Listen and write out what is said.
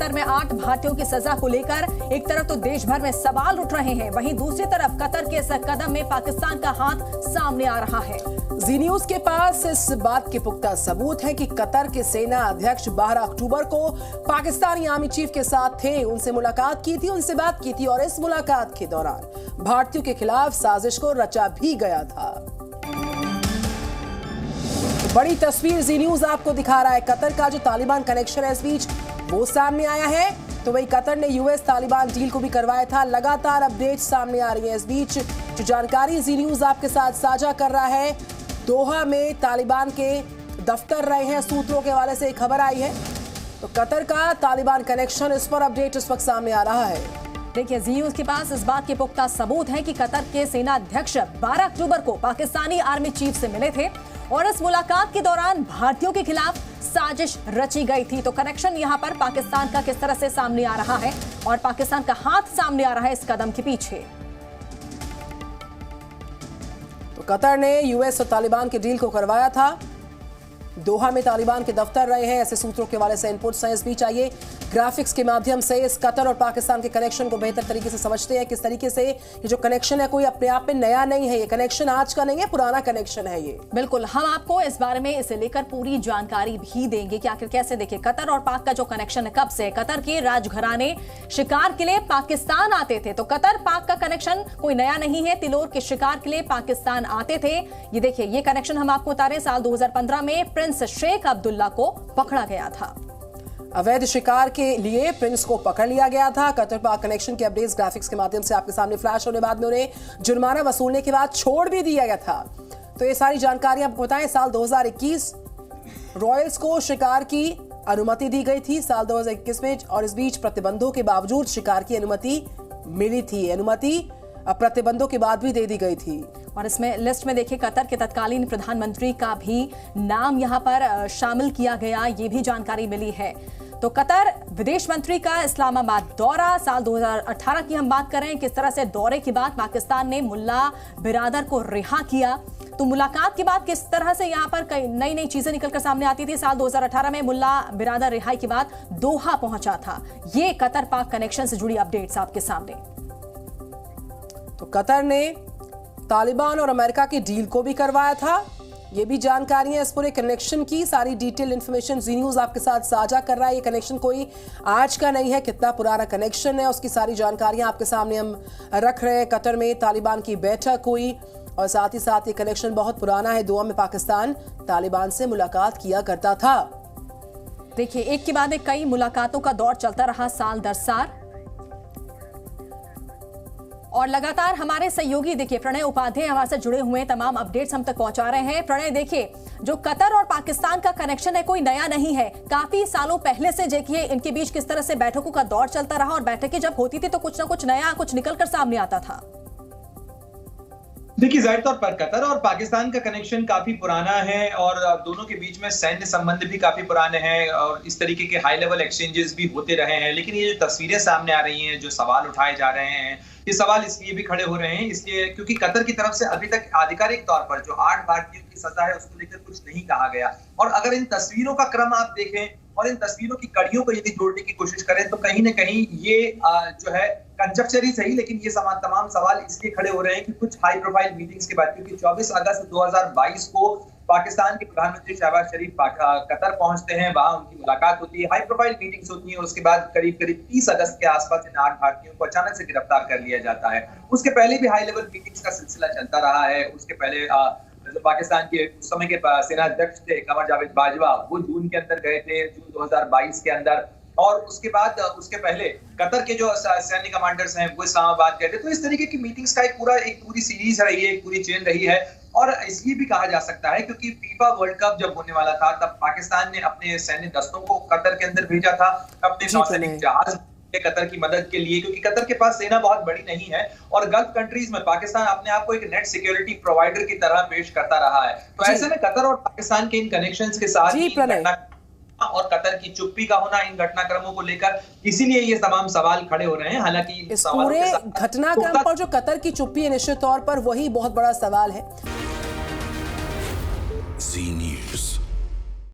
Qatar में 8 भारतीयों की सजा को लेकर एक तरफ तो देश भर में सवाल उठ रहे हैं, वहीं दूसरी तरफ कतर के इस कदम में पाकिस्तान का हाथ सामने आ रहा है। जी न्यूज के पास इस बात के पुख्ता सबूत है कि कतर के सेना अध्यक्ष 12 अक्टूबर को पाकिस्तानी आर्मी चीफ के साथ थे, उनसे मुलाकात की थी, उनसे बात की थी और इस मुलाकात के दौरान भारतीयों के खिलाफ साजिश को रचा भी गया था। बड़ी तस्वीर जी न्यूज आपको दिखा रहा है। कतर का जो तालिबान कनेक्शन है इस बीच वो सामने आया है, तो वही कतर ने यूएस तालिबान डील को भी करवाया था। लगातार अपडेट सामने आ रही है। इस बीच जो जानकारी जी न्यूज आपके साथ साझा कर रहा है, दोहा में तालिबान के दफ्तर रहे हैं, सूत्रों के हवाले से एक खबर आई है। तो कतर का तालिबान कनेक्शन, इस पर अपडेट इस वक्त सामने आ रहा है। देखिए, जी न्यूज के पास इस बात के पुख्ता सबूत है कि कतर के सेना अध्यक्ष 12 अक्टूबर को पाकिस्तानी आर्मी चीफ से मिले थे और इस मुलाकात के दौरान भारतीयों के खिलाफ साजिश रची गई थी। तो कनेक्शन यहां पर पाकिस्तान का किस तरह से सामने आ रहा है और पाकिस्तान का हाथ सामने आ रहा है इस कदम के पीछे। तो कतर ने यूएस और तालिबान के डील को करवाया था, दोहा में तालिबान के दफ्तर रहे हैं, ऐसे सूत्रों के हवाले से इनपुट्स हैं। इस बीच आइए ग्राफिक्स के माध्यम से इस कतर और पाकिस्तान के कनेक्शन को बेहतर तरीके से समझते हैं। किस तरीके से ये जो कनेक्शन है कोई अपने आप में नया नहीं है, ये कनेक्शन आज का नहीं है, पुराना कनेक्शन है ये। बिल्कुल, हम आपको इस बारे में इसे लेकर पूरी जानकारी भी देंगे कि आखिर कैसे। देखिए, कतर और पाक का जो कनेक्शन है कब से, कतर के राजघराने शिकार के लिए पाकिस्तान आते थे। तो कतर पाक का कनेक्शन कोई नया नहीं है, तिलोर के शिकार के लिए पाकिस्तान आते थे। ये देखिए, ये कनेक्शन हम आपको बता रहे हैं, साल 2015 में प्रिंस शेख अब्दुल्ला को पकड़ा गया था। अवैध शिकार के लिए प्रिंस को पकड़ लिया गया था। कतर पाक कनेक्शन के अपडेट्स ग्राफिक्स के माध्यम से आपके सामने फ्लैश होने बाद में उन्हें जुर्माना वसूलने के बाद छोड़ भी दिया गया था। तो ये सारी जानकारी आपको बताएं, साल 2021 रॉयल्स को शिकार की अनुमति दी गई थी साल 2021 में, और इस बीच प्रतिबंधों के बावजूद शिकार की अनुमति मिली थी। अनुमति प्रतिबंधों के बाद भी दे दी गई थी। और इसमें लिस्ट में देखिए, कतर के तत्कालीन प्रधानमंत्री का भी नाम यहां पर शामिल किया गया, ये भी जानकारी मिली है। तो कतर विदेश मंत्री का इस्लामाबाद दौरा, साल 2018 की हम बात करें, किस तरह से दौरे के बाद पाकिस्तान ने मुल्ला बिरादर को रिहा किया। तो मुलाकात के बाद किस तरह से यहां पर कई नई नई चीजें निकलकर सामने आती थी। साल 2018 में मुल्ला बिरादर रिहाई के बाद दोहा पहुंचा था। ये कतर पाक कनेक्शन से जुड़ी अपडेट्स आपके सामने। तो कतर ने तालिबान और अमेरिका की डील को भी करवाया था, ये भी जानकारी है। इस पूरे कनेक्शन की सारी डिटेल इंफॉर्मेशन जी न्यूज आपके साथ साझा कर रहा है। ये कनेक्शन कोई आज का नहीं है, कितना पुराना कनेक्शन है उसकी सारी जानकारियां आपके सामने हम रख रहे हैं। कतर में तालिबान की बैठक हुई और साथ ही साथ ये कनेक्शन बहुत पुराना है। दोहा में पाकिस्तान तालिबान से मुलाकात किया करता था। देखिए, एक के बाद एक कई मुलाकातों का दौर चलता रहा साल दर साल, और लगातार हमारे सहयोगी देखिए प्रणय उपाध्याय हमारे से जुड़े हुए हैं, तमाम अपडेट्स हम तक पहुंचा रहे हैं। प्रणय, देखिए, जो कतर और पाकिस्तान का कनेक्शन है कोई नया नहीं है, काफी सालों पहले से देखिए इनके बीच किस तरह से बैठकों का दौर चलता रहा और बैठकें जब होती थी तो कुछ ना कुछ नया कुछ निकलकर सामने आता था। देखिए, जाहिर तौर पर कतर और पाकिस्तान का कनेक्शन काफी पुराना है और दोनों के बीच में सैन्य संबंध भी काफी पुराने हैं और इस तरीके के हाई लेवल एक्सचेंजेस भी होते रहे हैं। लेकिन ये जो तस्वीरें सामने आ रही हैं, जो सवाल उठाए जा रहे हैं, ये सवाल इसलिए भी खड़े हो रहे हैं इसलिए क्योंकि कतर की तरफ से अभी तक आधिकारिक तौर पर जो 8 भारतीयों की सजा है उसको लेकर कुछ नहीं कहा गया। और अगर इन तस्वीरों का क्रम आप देखें और इन तस्वीरों की कड़ियों को यदि जोड़ने की कोशिश करें तो कहीं ना कहीं ये जो है कंजक्चर ही सही, लेकिन ये तमाम सवाल इसलिए खड़े हो रहे हैं कि कुछ हाई प्रोफाइल मीटिंग्स के बाद, क्योंकि 24 अगस्त 2022 को पाकिस्तान के प्रधानमंत्री शहबाज शरीफ कतर पहुंचते हैं, वहां उनकी मुलाकात होती है, हाई प्रोफाइल मीटिंग्स होती हैं। उसके बाद करीब 30 अगस्त के आसपास इन 8 भारतीयों को अचानक से गिरफ्तार कर लिया जाता है। उसके पहले भी हाई लेवल मीटिंग्स का सिलसिला चलता रहा है। उसके पहले जो पाकिस्तान के उस समय के सेना अध्यक्ष थे कमर जावेद बाजवा, वो जून के अंदर गए थे, जून 2022 के अंदर। और उसके बाद उसके पहले कतर के जो सैन्य कमांडर्स हैं वो इस्लामाबाद गए थे। तो इस तरीके की मीटिंग्स का एक पूरी सीरीज रही है, एक पूरी चेन रही है। और इसलिए भी कहा जा सकता है क्योंकि फीफा वर्ल्ड कप जब होने वाला था तब पाकिस्तान ने अपने सैन्य दस्तों को कतर के अंदर भेजा था, अपने नौसैनिक जहाज कतर की मदद के लिए, क्योंकि कतर के पास सेना बहुत बड़ी नहीं है और गल्फ कंट्रीज में पाकिस्तान अपने आप को एक नेट सिक्योरिटी प्रोवाइडर की तरह पेश करता रहा है। तो ऐसे में कतर और पाकिस्तान के इन कनेक्शंस के साथ और कतर की चुप्पी का होना इन घटनाक्रमों को लेकर, इसीलिए ये तमाम सवाल खड़े हो रहे हैं। हालांकि इस पूरे घटनाक्रम पर जो कतर की चुप्पी है निश्चित तौर पर वही बहुत बड़ा सवाल है।